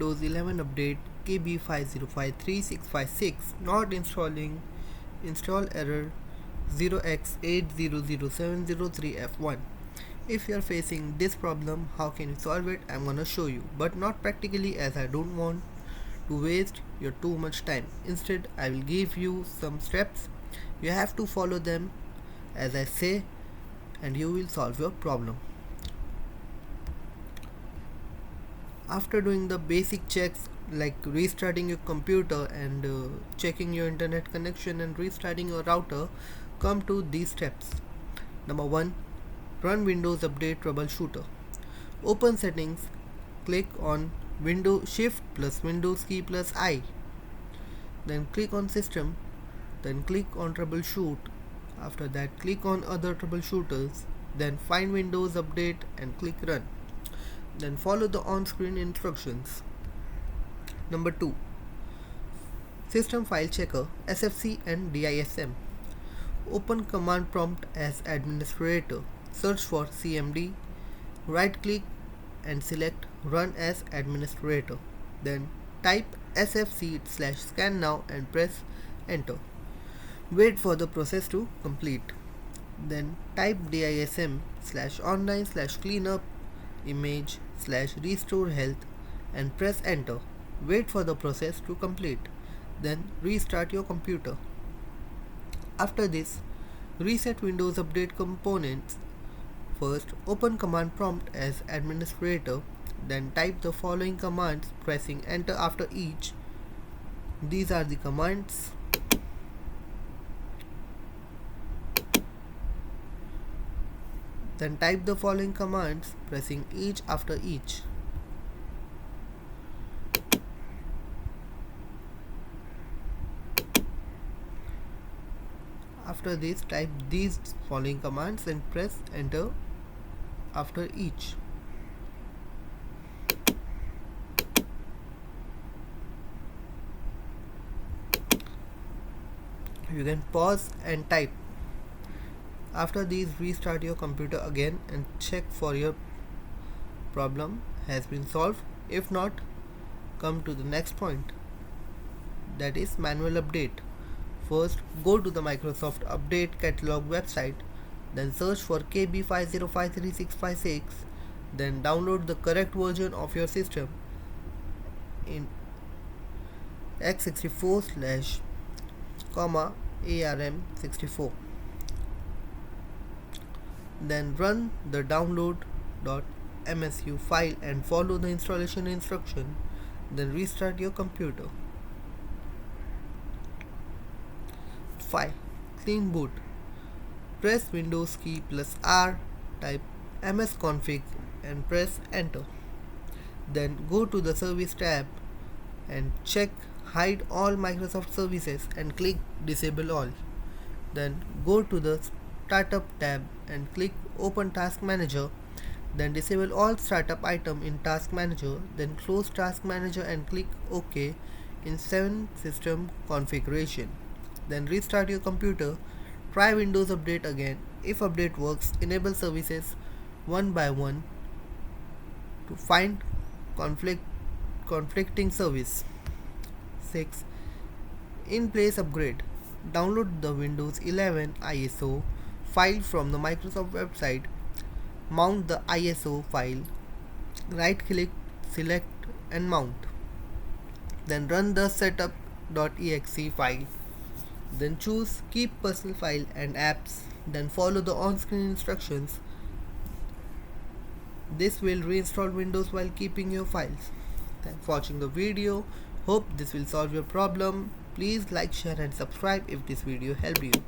Windows 11 update KB5053656 not installing. Install error 0x800703f1. If you are facing this problem, how can you solve it? I'm gonna show you, but not practically, as I don't want to waste your too much time. Instead, I will give you some steps. You have to follow them as I say, and you will solve your problem. After doing the basic checks like restarting your computer and checking your internet connection and restarting your router, come to these steps. Number 1. Run Windows Update Troubleshooter. Open Settings, click on Windows Shift plus Windows key plus I. Then click on System, then click on Troubleshoot. After that, click on Other Troubleshooters, then find Windows Update and click Run. Then follow the on-screen instructions. Number 2. System File Checker, SFC and DISM. Open Command Prompt as Administrator. Search for CMD. Right click and select Run as Administrator. Then type sfc/scan now and press Enter. Wait for the process to complete. Then type DISM/online/cleanup image/restore health and press Enter. Wait for the process to complete. Then restart your computer. After this, reset Windows Update components. First, open Command Prompt as Administrator, then type the following commands, pressing Enter after each. These are the commands. Then type the following commands, pressing each after each. After this, type these following commands and press Enter after each. You can pause and type. After these, restart your computer again and check for your problem has been solved. If not, come to the next point, that is manual update. First, go to the Microsoft Update Catalog website, then search for KB5053656, then download the correct version of your system in x64/ARM64. Then run the download.msu file and follow the installation instruction. Then restart your computer. 5. Clean boot. Press Windows key plus R, type msconfig and press Enter. Then go to the Service tab and check Hide all Microsoft services and click Disable all. Then go to the Startup tab and click Open Task Manager. Then disable all startup item in Task Manager. Then close Task Manager and click OK in 7 System Configuration. Then restart your computer. Try Windows Update again. If update works, enable services one by one to find conflicting service. 6. In place upgrade. Download the Windows 11 ISO file from the Microsoft website. Mount the ISO file. Right click, select and mount. Then run the setup.exe file. Then choose Keep Personal File and Apps. Then follow the on-screen instructions. This will reinstall Windows while keeping your files. Thanks for watching the video. Hope this will solve your problem. Please like, share and subscribe if this video helped you.